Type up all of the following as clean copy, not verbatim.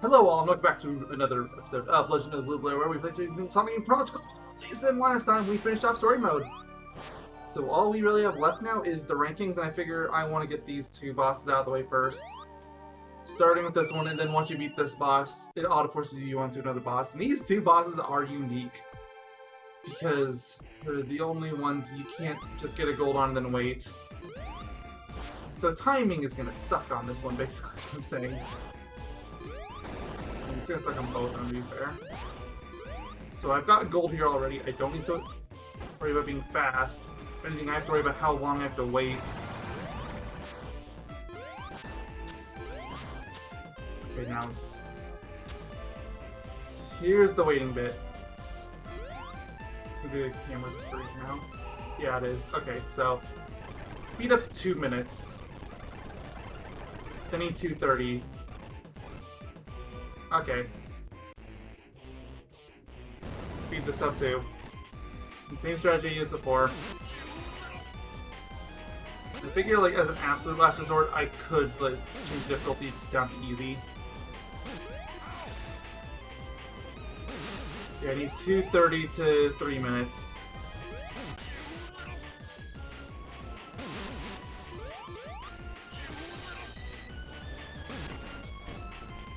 Hello all, and welcome back to another episode of Legend of the Blue Blair, where we play through something in Protocol Season. Last time we finished off story mode. So all we really have left now is the rankings, and I figure I want to get these two bosses out of the way first. Starting with this one, and then once you beat this boss, it auto-forces you onto another boss. And these two bosses are unique, because they're the only ones you can't just get a gold on and then wait. So timing is going to suck on this one, basically, is what I'm saying. It's gonna suck on both, to be fair. So I've got gold here already. I don't need to worry about being fast. If anything, I have to worry about how long I have to wait. Okay, now. Here's the waiting bit. Maybe the camera's free now. Yeah, it is. Okay, so speed up to 2 minutes. Sending 2:30. Okay. Speed this up too. Same strategy I used before. I figure, like, as an absolute last resort, I could like change difficulty down to easy. Okay, I need 2:30 to 3 minutes.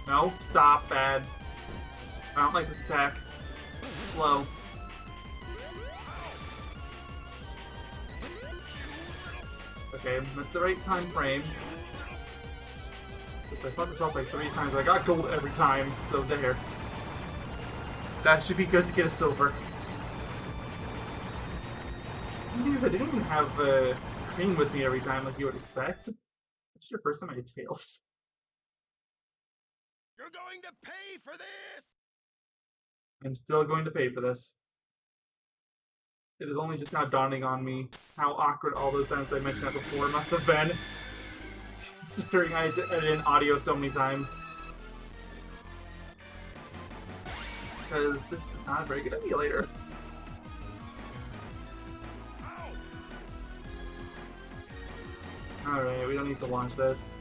No, stop, bad. I don't like this attack. It's slow. Okay, I'm at the right time frame. I thought this was like 3 times, but I got gold every time, so there. That should be good to get a silver. The thing is, I didn't even have cream with me every time like you would expect. It's your first time I had tails. You're going to pay for this! I'm still going to pay for this. It is only just now dawning on me how awkward all those times I mentioned that before must have been. Considering I had to edit in audio so many times. Because this is not a very good emulator. Alright, we don't need to launch this.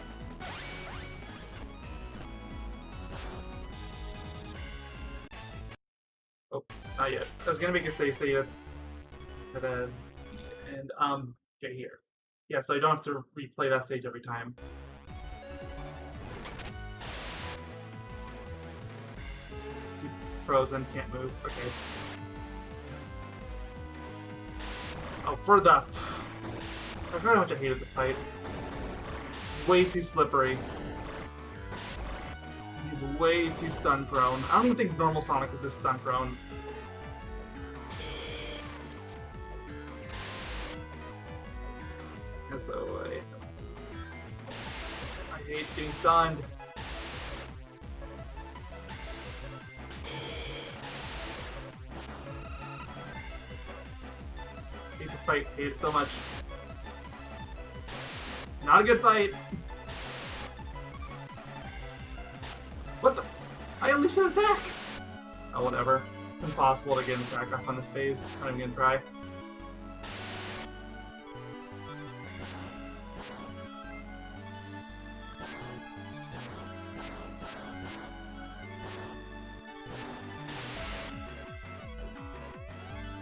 Oh, not yet. I was gonna make a save state and get here. Yeah, so I don't have to replay that stage every time. Frozen, can't move. Okay. Oh, for the... I forgot how much I hated this fight. It's way too slippery. He's way too stun prone. I don't even think normal Sonic is this stun prone. So I hate being stunned. Hate this fight. Hate it so much. Not a good fight. What the? I unleashed an attack! Oh, whatever. It's impossible to get an attack off on this phase. I'm not even gonna try.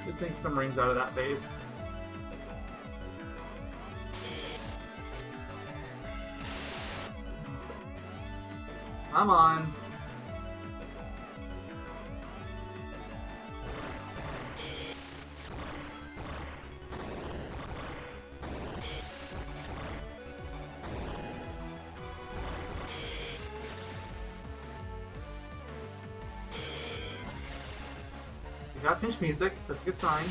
Just think some rings out of that base. Come on. We got pinch music, that's a good sign.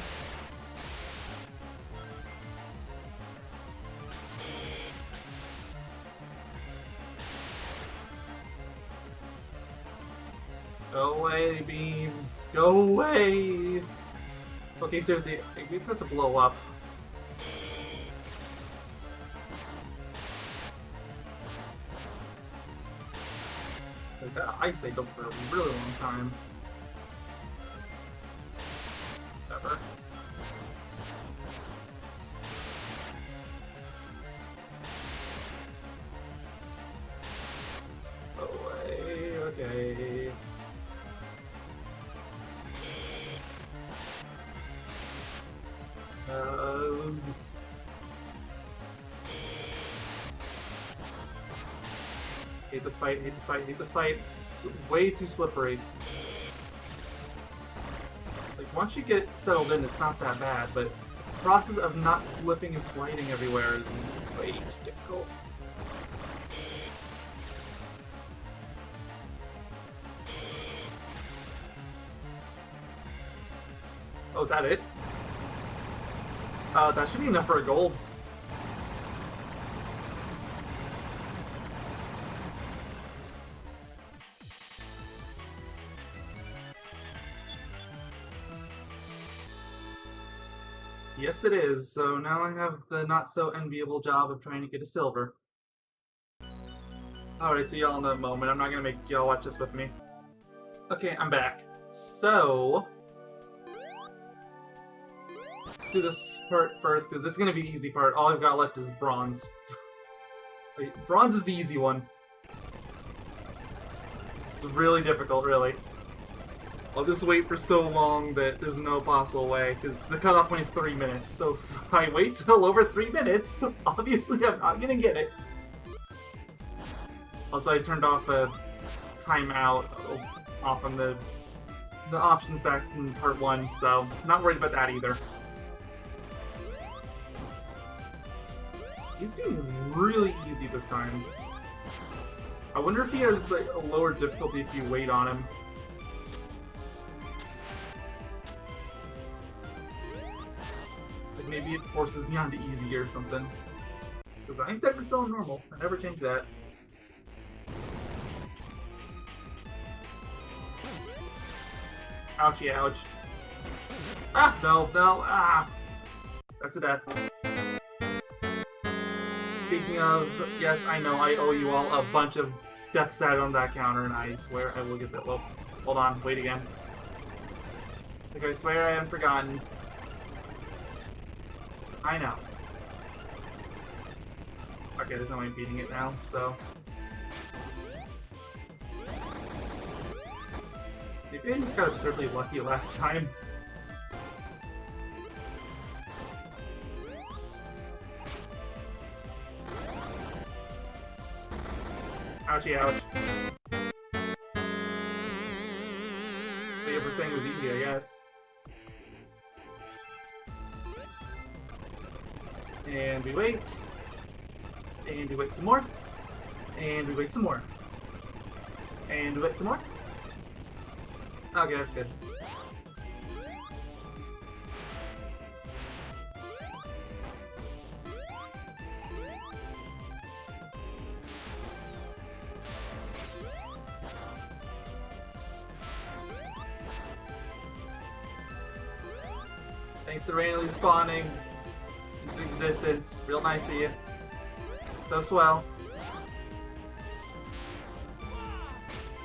Go away, beams. Go away! Okay, seriously, we have to blow up. Like that ice stayed up for a really long time. Whatever. Okay. hate this fight, hate this fight, hate this fight. It's way too slippery. Like, once you get settled in, it's not that bad, but the process of not slipping and sliding everywhere is way too difficult. Oh, is that it? That should be enough for a gold. Yes, it is. So now I have the not-so-enviable job of trying to get a silver. Alright, see y'all in a moment. I'm not gonna make y'all watch this with me. Okay, I'm back. So... let's do this part first, because it's gonna be the easy part. All I've got left is bronze. Wait, bronze is the easy one. It's really difficult, really. I'll just wait for so long that there's no possible way, because the cutoff point is 3 minutes, so if I wait till over 3 minutes, obviously I'm not gonna get it. Also, I turned off a timeout off on the options back in part 1, so not worried about that either. He's being really easy this time. I wonder if he has like, a lower difficulty if you wait on him. Like maybe it forces me onto easy or something. Because I'm technically still on normal. I never changed that. Ouchie, ouch. Ah! No, no, ah! That's a death. Speaking of, yes, I know I owe you all a bunch of deaths added on that counter, and I swear I will get that. Well, hold on, wait again. Like, I swear I haven't forgotten. I know. Okay, there's no way I'm beating it now, so... maybe I just got absurdly lucky last time. Ouchie, ouch. But yeah, we're saying it was easy, I guess. And we wait. And we wait some more. And we wait some more. And we wait some more. Okay, that's good. Thanks to randomly spawning into existence. Real nice of you. So swell.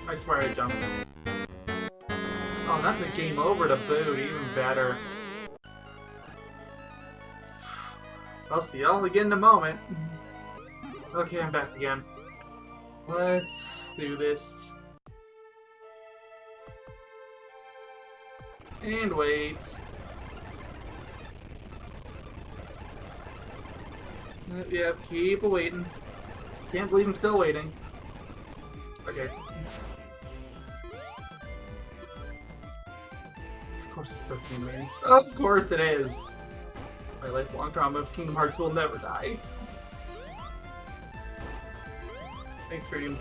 I swear it jumps. Oh, that's a game over to boot. Even better. I'll see y'all again in a moment. Okay, I'm back again. Let's do this. And wait. Yep, keep waiting. Can't believe I'm still waiting. Okay. Of course it's 13 rings. Of course it is! My lifelong trauma of Kingdom Hearts will never die. Thanks, Cream.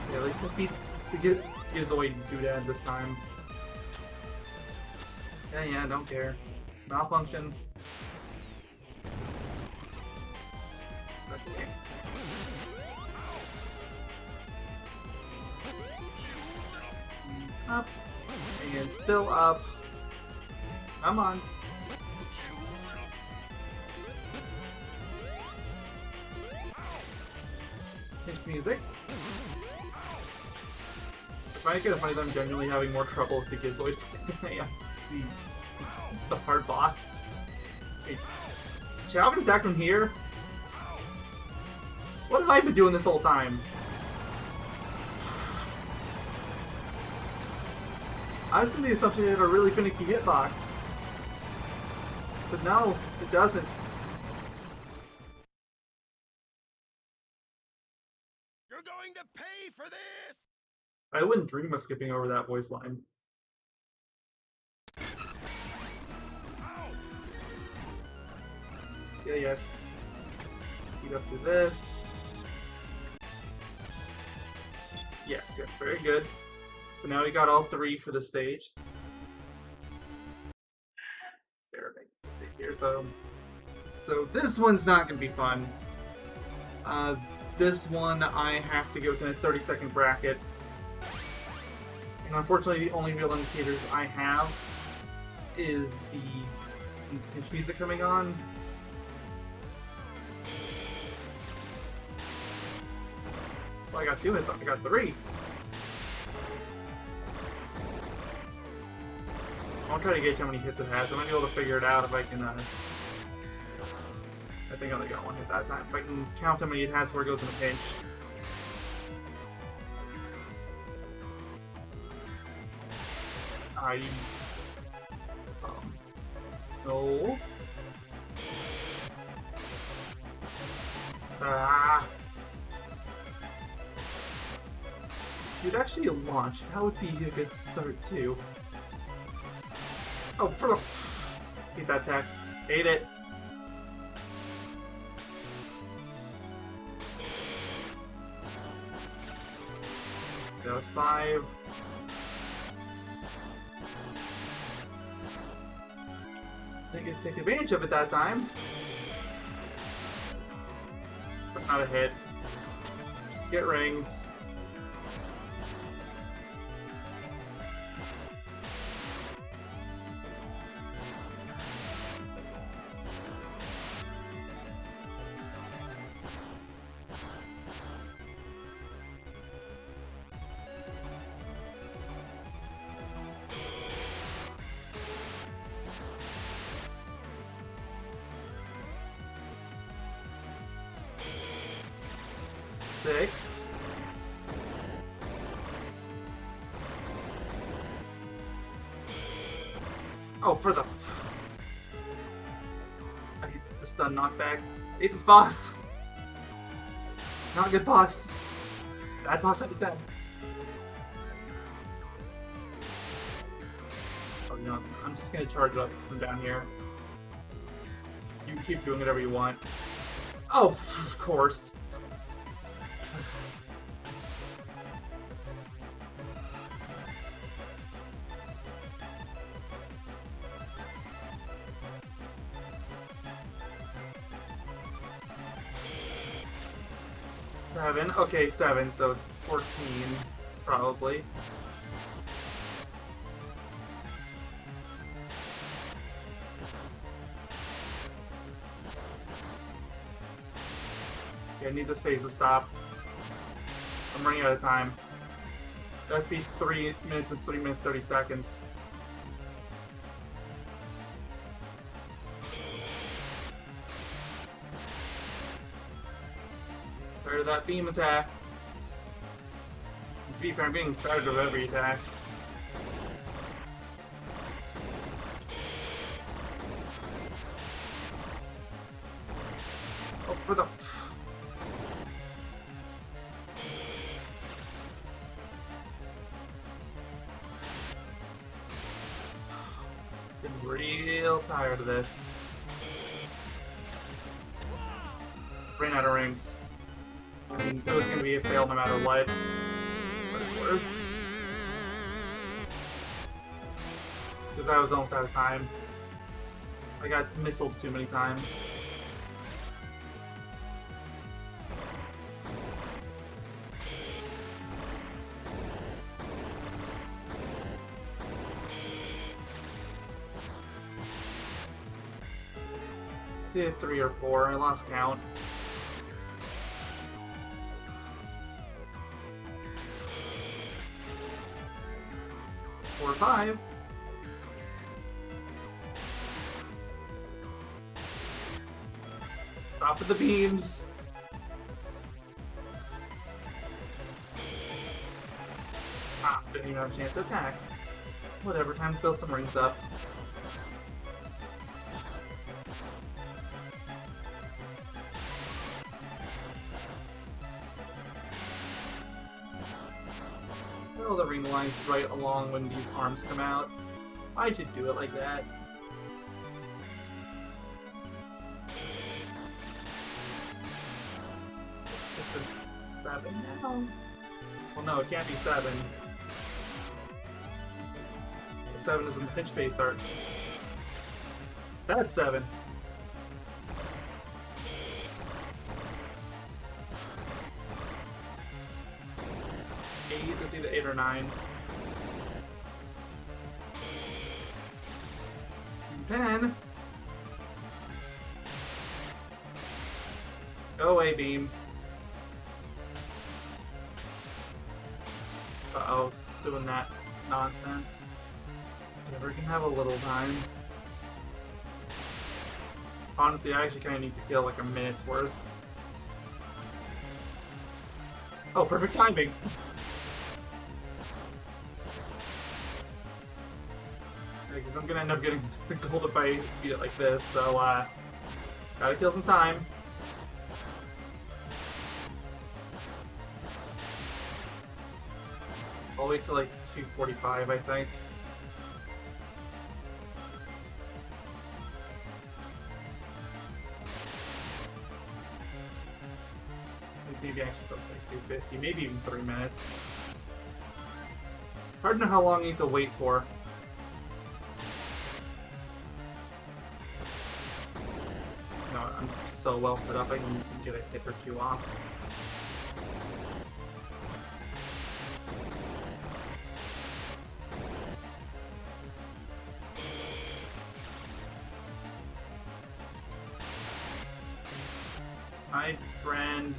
Yeah, at least let me get Gizoid doodad this time. Yeah, don't care. Malfunction. Okay. Up. And still up. Come on. Hint music. I find it kind of funny that I'm genuinely having more trouble with the Gizoid than I am the hard boss. Wait, should I have an attack from here? What have I been doing this whole time? I was under the assumption it had a really finicky hitbox. But no, it doesn't. You're going to pay for this! I wouldn't dream of skipping over that voice line. Ow! Yeah, yes. Speed up to this. Yes, very good. So now we got all three for the stage. There, here, so this one's not gonna be fun. This one I have to go within a 30-second bracket. And unfortunately, the only real indicators I have is the pinch music coming on. Well, I got 2 hits. I got 3. I'll try to gauge how many hits it has. I might be able to figure it out if I can. I think I only got 1 hit that time. If I can count how many it has before it goes in a pinch. No. You'd actually launch. That would be a good start too. Oh, for the... Hate that attack. Hate it. That was 5. Didn't get to take advantage of it that time. It's not a hit. Just get rings. Six. Oh, for the... I hate the stun knockback. I hate this boss. Not a good boss. Bad boss out of 10. Oh, no. I'm just gonna charge it up from down here. You can keep doing whatever you want. Oh, of course. Seven. Okay, 7, so it's 14, probably. Okay, I need this phase to stop. I'm running out of time. It has to be 3 minutes and 3 minutes 30 seconds. Tired of that beam attack. To be fair, I'm getting tired of every attack. Oh, for the... Getting real tired of this. Ran out of rings. I mean, it was going to be a fail no matter what, but it's worth. Because I was almost out of time. I got missiled too many times. See, 3 or 4. I lost count. 4 or 5. Top of the beams. Ah, didn't even have a chance to attack. Whatever, time to build some rings up. Oh, the ring line's right along when these arms come out. I should do it like that. It's 6 or 7 now? Well, no, it can't be 7. 7 is when the pinch phase starts. That's 7. It's 8. It's either 8 or 9. 10. Go away, beam. Uh-oh, it's doing that nonsense. Whatever, we can have a little time. Honestly, I actually kind of need to kill like a minute's worth. Oh, perfect timing! I'm gonna end up getting the gold if I beat it like this, so gotta kill some time. I'll wait till like 2:45, I think. Maybe I should go like 2:50, maybe even 3 minutes. Hard to know how long I need to wait for. No, I'm so well set up I can get a hit or two off. My friend.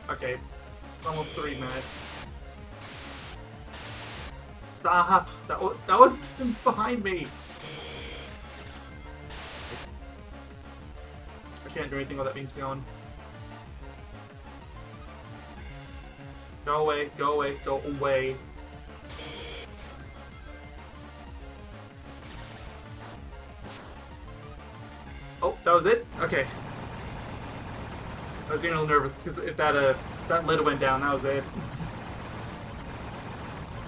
Okay, it's almost 3 minutes. Stop! That was behind me! I can't do anything while that beam's going. Go away, go away, go away. Oh, that was it? Okay. I was getting a little nervous because if that lid went down, that was it.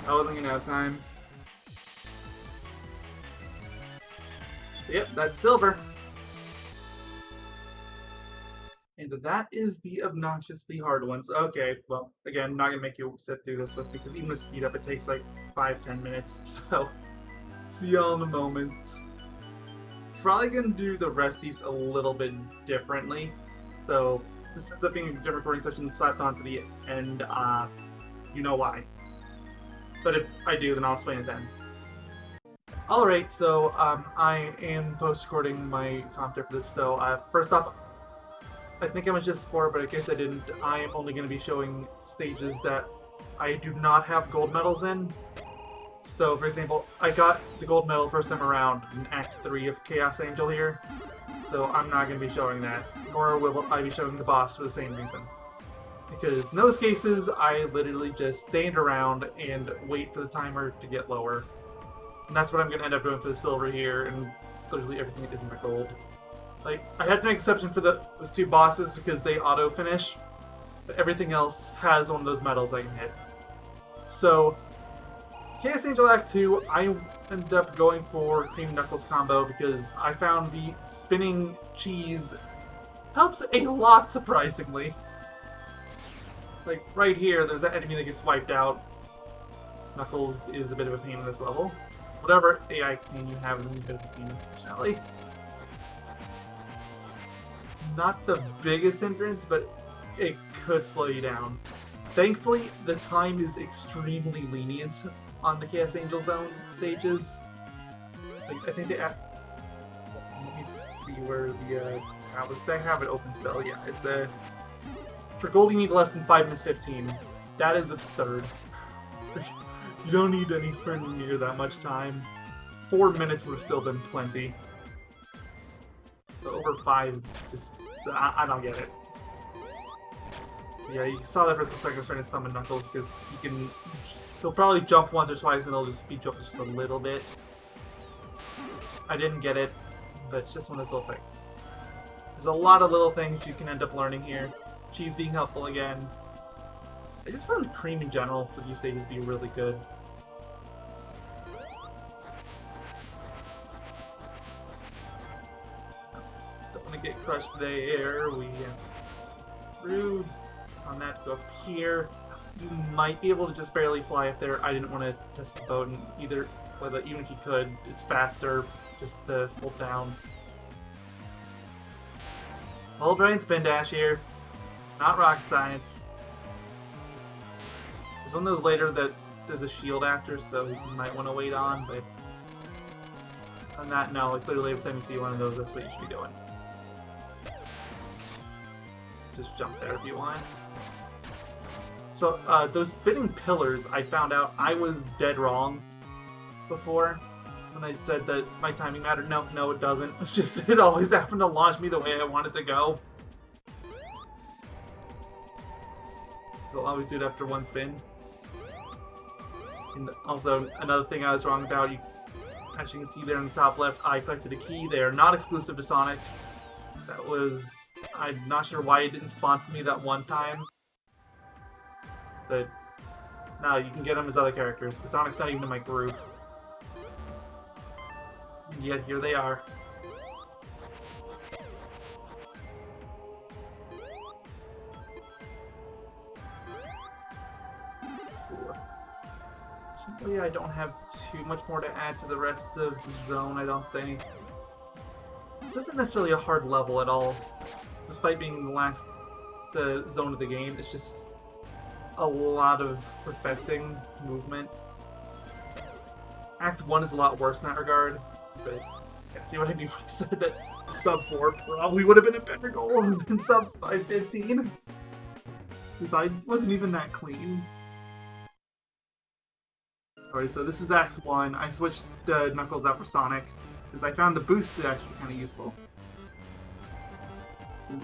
I wasn't gonna have time. Yep, that's silver. And that is the obnoxiously hard ones. Okay, well, again, I'm not gonna make you sit through this with me because even with speed up, it takes like 5-10 minutes. So, see y'all in a moment. Probably gonna do the rest of these a little bit differently. So, this ends up being a different recording session slapped onto the end. You know why. But if I do, then I'll explain it then. Alright, so I am post-recording my commentary for this. So first off, I think I mentioned this before, but in case I didn't, I am only going to be showing stages that I do not have gold medals in. So, for example, I got the gold medal first time around in Act 3 of Chaos Angel here. So I'm not going to be showing that, nor will I be showing the boss for the same reason. Because in those cases, I literally just stand around and wait for the timer to get lower. And that's what I'm going to end up doing for the silver here, and literally everything that isn't my gold. Like, I had to make exception for those 2 bosses because they auto-finish, but everything else has one of those medals I can hit. So, Chaos Angel Act 2, I ended up going for Cream Knuckles combo because I found the spinning cheese helps a lot, surprisingly. Like, right here, there's that enemy that gets wiped out. Knuckles is a bit of a pain in this level. Whatever AI can you have is a bit of a pain, unfortunately. It's not the biggest hindrance, but it could slow you down. Thankfully, the time is extremely lenient on the Chaos Angel Zone stages. Like, I think they let me see where the tablets, they have it open still. Yeah, it's a... For gold, you need less than 5 minutes 15. That is absurd. You don't need anywhere near that much time. 4 minutes would have still been plenty. But over 5 is just... I don't get it. So yeah, you saw that for a second I was trying to summon Knuckles, because he'll probably jump once or twice and he'll just speed jump just a little bit. I didn't get it, but it's just one of those little things. There's a lot of little things you can end up learning here. She's being helpful again. I just found Cream in general for these stages to be really good. Don't want to get crushed there. We through on that to go up here. You might be able to just barely fly up there. I didn't want to test the boat, and even if you could, it's faster just to hold down. Hold right and spin dash here. Not rocket science. There's one of those later that there's a shield after, so you might want to wait on, but on that, no. Like, literally every time you see one of those, that's what you should be doing. Just jump there if you want. So, those spinning pillars, I found out I was dead wrong before when I said that my timing mattered. No, it doesn't. It's just, it always happened to launch me the way I want it to go. It'll always do it after one spin. And also, another thing I was wrong about, as you can see there in the top left, I collected a key. They are not exclusive to Sonic. That was... I'm not sure why it didn't spawn for me that one time. But, no, you can get them as other characters. Sonic's not even in my group. And yet, here they are. Yeah, I don't have too much more to add to the rest of the zone, I don't think. This isn't necessarily a hard level at all, despite being the last zone of the game. It's just a lot of perfecting movement. Act 1 is a lot worse in that regard, but yeah, see what I mean when I said that sub 4 probably would have been a better goal than sub 515? Because I wasn't even that clean. Alright, so this is Act 1. I switched Knuckles out for Sonic, because I found the boost to actually kind of useful.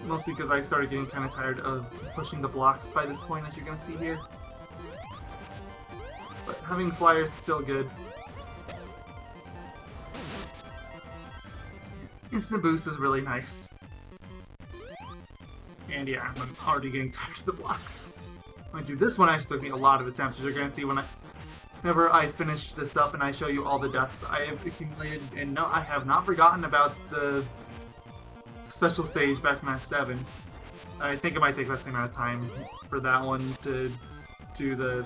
Mostly because I started getting kind of tired of pushing the blocks by this point, as you're going to see here. But having flyers is still good. Instant boost is really nice. And yeah, I'm already getting tired of the blocks. Mind you, this one actually took me a lot of attempts, as you're going to see whenever I finish this up and I show you all the deaths I have accumulated. And no, I have not forgotten about the special stage back from Act 7. I think it might take that same amount of time for that one to do the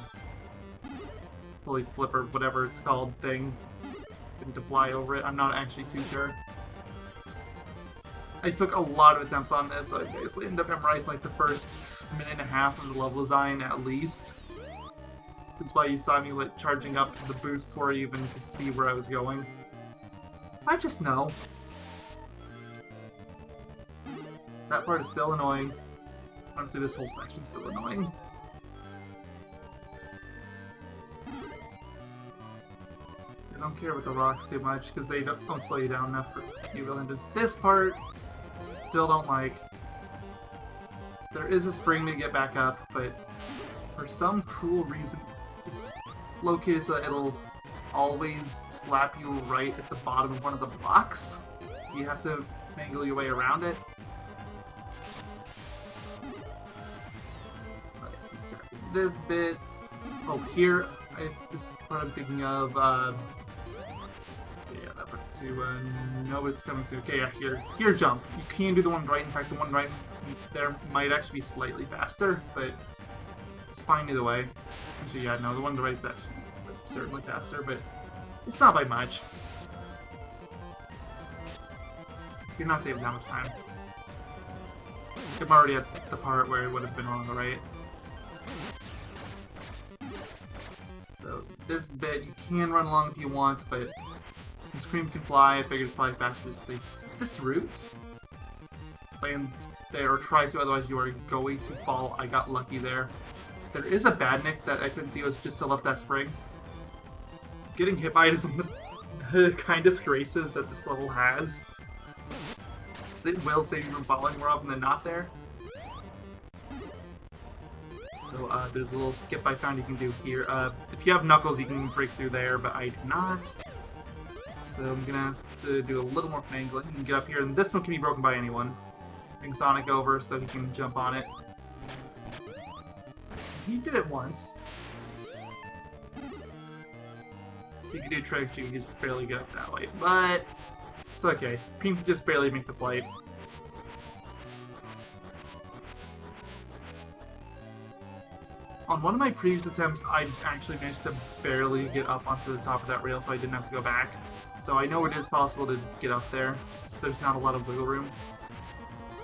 holy flip or whatever it's called thing, and to fly over it. I'm not actually too sure. I took a lot of attempts on this, so I basically ended up memorizing like the first minute and a half of the level design at least. That's why you saw me like charging up to the boost before I even could see where I was going. I just know. That part is still annoying. Honestly, this whole section is still annoying. I don't care about the rocks too much, because they don't slow you down enough for the real engines. This part, still don't like. There is a spring to get back up, but for some cruel reason, it's located so that it'll always slap you right at the bottom of one of the blocks. So you have to mangle your way around it. This bit... Oh, here, this is what I'm thinking of, yeah, that part too, no, it's coming soon. Okay, yeah, here jump. You can do the one right, in fact, the one right there might actually be slightly faster, but it's fine either way. Actually, yeah, no, the one on the right is actually certainly faster, but it's not by much. You're not saving that much time. I'm already at the part where it would have been on the right. So this bit, you can run along if you want, but since Cream can fly, I figured it's probably faster to stay this route. Land there, or try to, otherwise you are going to fall. I got lucky there. There is a badnik that I couldn't see, was just to left that spring. Getting hit by it is one of the kind of disgraces that this level has. It will save you from falling more often than not there. So there's a little skip I found you can do here. If you have Knuckles, you can break through there, but I do not. So I'm gonna have to do a little more finagling and get up here, and this one can be broken by anyone. Bring Sonic over so he can jump on it. He did it once. You can do tricks, you can just barely get up that way, but it's okay. You can just barely make the flight. On one of my previous attempts, I actually managed to barely get up onto the top of that rail, so I didn't have to go back. So I know it is possible to get up there. There's not a lot of wiggle room.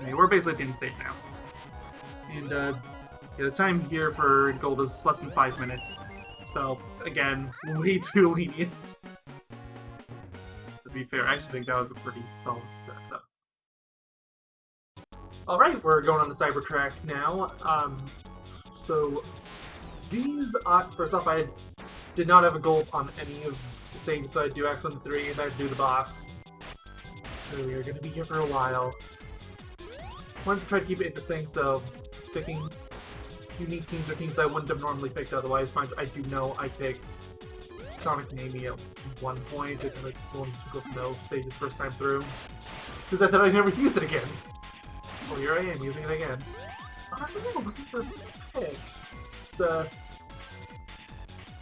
Okay, we're basically at the end state now. And yeah, the time here for gold is less than 5 minutes. So, again, way too lenient. To be fair, I actually think that was a pretty solid episode. Alright, we're going on the Cybertrack now. So these, first off, I did not have a gold on any of the stages, so I do X1 to 3, and I do the boss. So we're going to be here for a while. Wanted to try to keep it interesting, so picking unique teams or teams I wouldn't have normally picked otherwise. I do know I picked Sonic and Amy at one point, in like one Twinkle Snow stages first time through, because I thought I'd never use it again. Well, here I am, using it again. Honestly, it wasn't the first pick. So,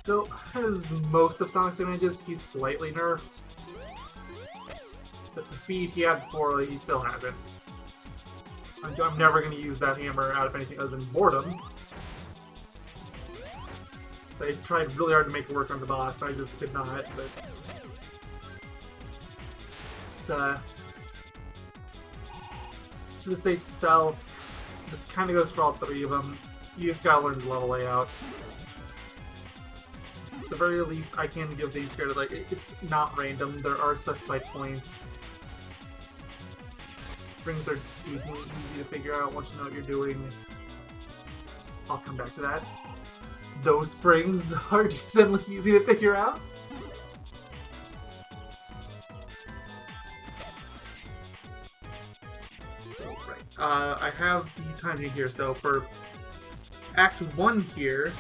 still has most of Sonic's advantages. He's slightly nerfed. But the speed he had before, he still has it. I'm never going to use that hammer out of anything other than boredom. So I tried really hard to make it work on the boss, I just could not, but... It's, just for the stage itself, this kind of goes for all three of them. You just gotta learn the level layout. At the very least, I can give the credit, like, it's not random, there are specified points. Springs are easy to figure out once you know what you're doing. I'll come back to that. Those springs are decently easy to figure out. So, right. I have the timing here, so for Act 1 here,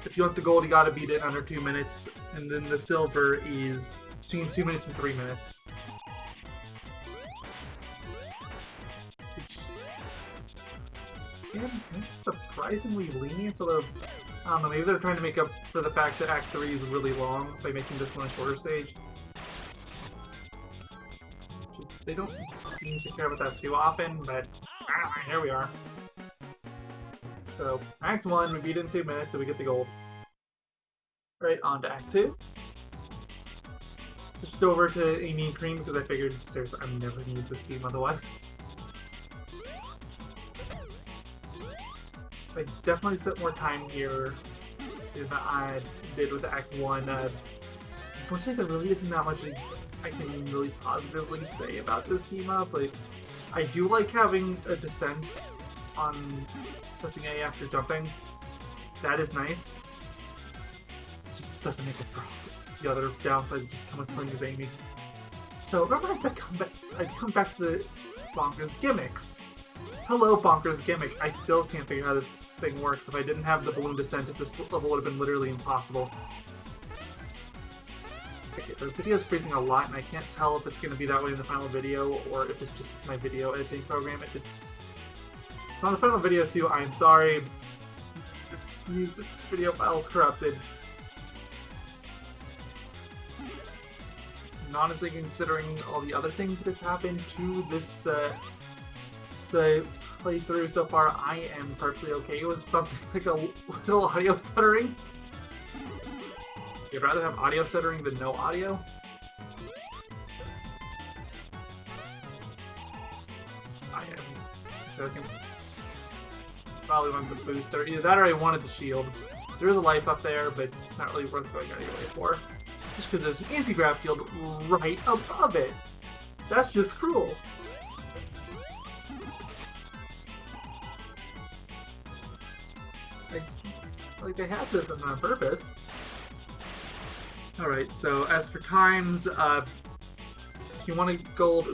if you want the gold, you gotta beat it under 2 minutes, and then the silver is between 2 minutes and 3 minutes. And surprisingly lenient, although, I don't know, maybe they're trying to make up for the fact that Act 3 is really long by making this one a shorter stage. They don't seem to care about that too often, but here we are. So, Act 1, we beat it in 2 minutes, so we get the gold. Right, on to Act 2. Switched over to Amy and Cream because I figured, seriously, I'm never going to use this team otherwise. I definitely spent more time here than I did with Act 1. Unfortunately, there really isn't that much I can really positively say about this team up. Like, I do like having a descent on pressing A after jumping. That is nice. It just doesn't make it for the other downsides that just come with playing as Amy. So remember I said I'd come back to the bonkers gimmicks. Hello, bonkers gimmick. I still can't figure out how this thing works. If I didn't have the balloon descent at this level, it would have been literally impossible. Okay, the video's freezing a lot, and I can't tell if it's going to be that way in the final video, or if it's just my video editing program. If it's on the final video too, I'm sorry. The video file's corrupted. And honestly, considering all the other things that has happened to this playthrough so far, I am perfectly okay with something like a little audio stuttering. You'd rather have audio stuttering than no audio? I am joking. Probably wanted the booster. Either that or I wanted the shield. There is a life up there, but not really worth going anyway for. Just because there's an anti-grav field right above it. That's just cruel. Like they have this on purpose. Alright, so as for times, if you want a gold,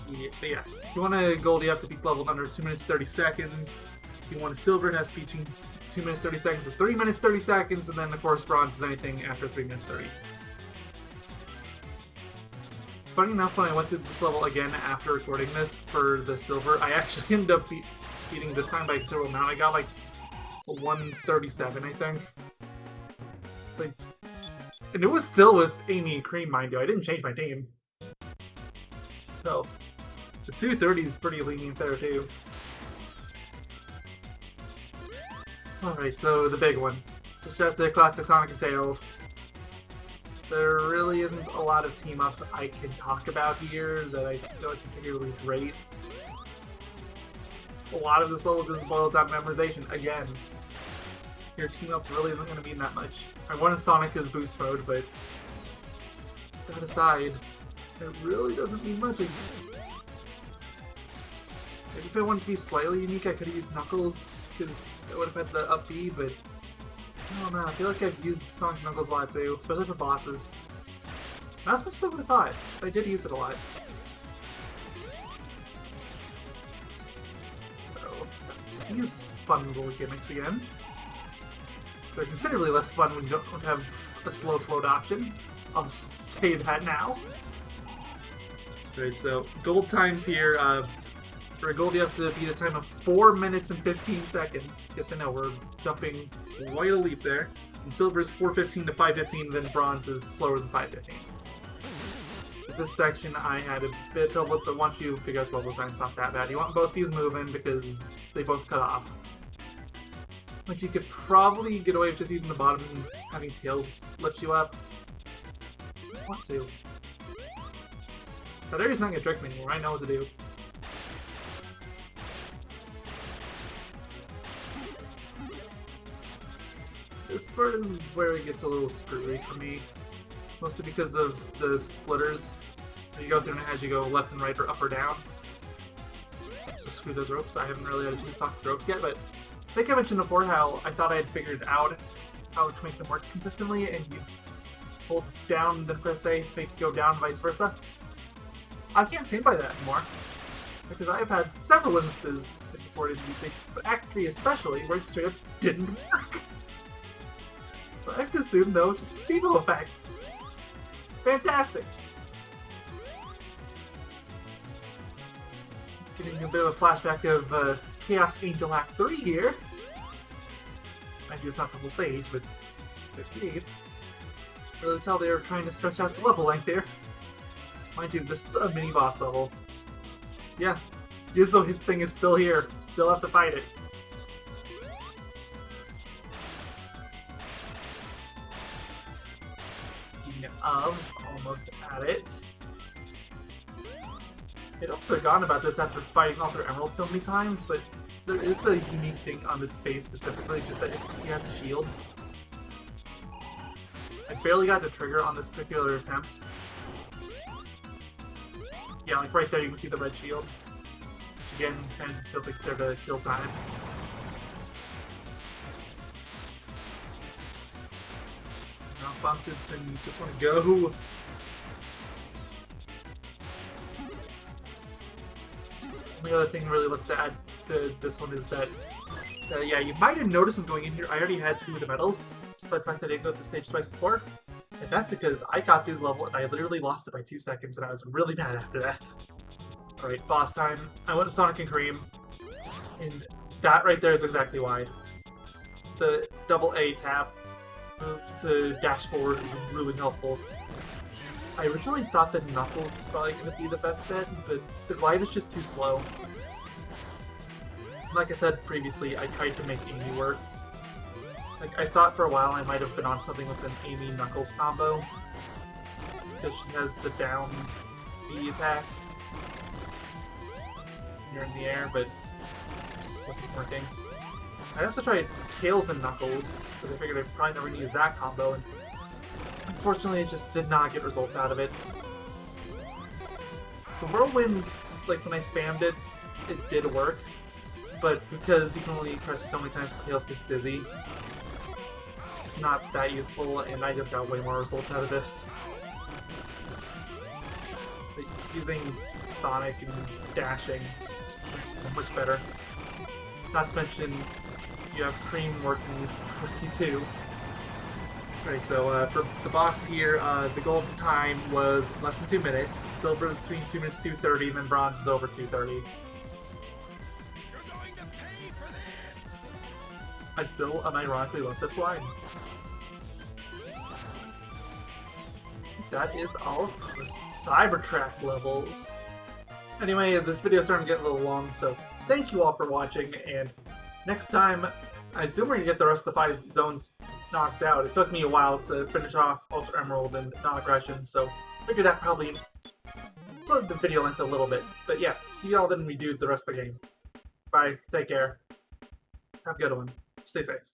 if you want a gold, you have to be leveled under 2 minutes 30 seconds. If you want a silver, it has to be between 2 minutes 30 seconds and 3 minutes 30 seconds, and then of course bronze is anything after 3 minutes 30. Funny enough, when I went to this level again after recording this for the silver, I actually ended up beating this time by a considerable amount. I got like a 137, I think. It's like, and it was still with Amy and Cream, mind you. I didn't change my team. So, the 230 is pretty lenient there too. Alright, so the big one. Switch out to Classic Sonic and Tails. There really isn't a lot of team-ups I can talk about here that I feel like are particularly great. A lot of this level just boils down to memorization. Again, your team-up really isn't going to mean that much. I wanted Sonic as boost mode, but that aside, it really doesn't mean much. Maybe if I wanted to be slightly unique, I could have used Knuckles, because I would have had the up B, but I don't know, I feel like I've used Sonic Knuckles a lot too, especially for bosses. Not as much as I would have thought, but I did use it a lot. So, these fun little gimmicks again. They're considerably less fun when you don't have a slow float option. I'll just say that now. Alright, so gold times here. For a gold, you have to beat a time of 4 minutes and 15 seconds. Yes, I know, we're jumping quite a leap there. And silver is 4:15 to 5:15, then bronze is slower than 5:15. So this section I had a bit of trouble with, but once you figure out the level design, it's not that bad. You want both these moving because they both cut off. Like, you could probably get away with just using the bottom and having Tails lift you up. I want to. That area's not gonna trick me anymore, I know what to do. This part is where it gets a little screwy for me. Mostly because of the splitters. You go through and as you go left and right or up or down. So screw those ropes. I haven't really had a chance to talk the ropes yet, but I think I mentioned before how I thought I had figured out how to make them work consistently, and you hold down then press A to make it go down, vice versa. I can't stand by that anymore. Because I've had several instances that reported mistakes, but Act 3 especially, where it straight up didn't work. So I have to assume, though, it's just a placebo effect. Fantastic! Getting a bit of a flashback of Chaos Angel Act 3 here. Mind you, it's not the whole stage, but 58. Really tell they were trying to stretch out the level length there. Mind you, this is a mini-boss level. Yeah, Gizzo thing is still here. Still have to fight it. Almost at it. I'd also forgotten about this after fighting also Emerald so many times, but there is a unique thing on this phase specifically, just that he has a shield. I barely got to trigger on this particular attempt. Yeah, like right there you can see the red shield. Which again, kind of just feels like it's there to kill time. Bumped then you just want to go. The other thing I really looked to add to this one is that, yeah, you might have noticed when going in here, I already had 2 of the medals, despite the fact that I didn't go to stage twice before. And that's because I got through the level and I literally lost it by 2 seconds, and I was really mad after that. Alright, boss time. I went to Sonic and Cream, and that right there is exactly why. The double A tap move to dash forward is really helpful. I originally thought that Knuckles was probably going to be the best bet, but the glide is just too slow. Like I said previously, I tried to make Amy work. Like, I thought for a while I might have been on something with an Amy-Knuckles combo, because she has the down B attack here in the air, but it just wasn't working. I also tried Tails and Knuckles, because I figured I'd probably never use that combo, and unfortunately I just did not get results out of it. The Whirlwind, like when I spammed it, it did work, but because you can only press it so many times before Tails gets dizzy, it's not that useful, and I just got way more results out of this. But using Sonic and dashing just works so much better. Not to mention, you have Cream working with you too. Alright, so for the boss here, the gold time was less than 2 minutes. Silver is between 2 minutes 2:30, and then bronze is over 2:30. You're going to pay for this! I still unironically love this line. That is all for the Cybertrack levels. Anyway, this video is starting to get a little long, so thank you all for watching, and next time, I assume we're going to get the rest of the 5 zones knocked out. It took me a while to finish off Ultra Emerald and Nonaggression, so I figured that probably slowed the video length a little bit. But yeah, see y'all then we do the rest of the game. Bye, take care, have a good one, stay safe.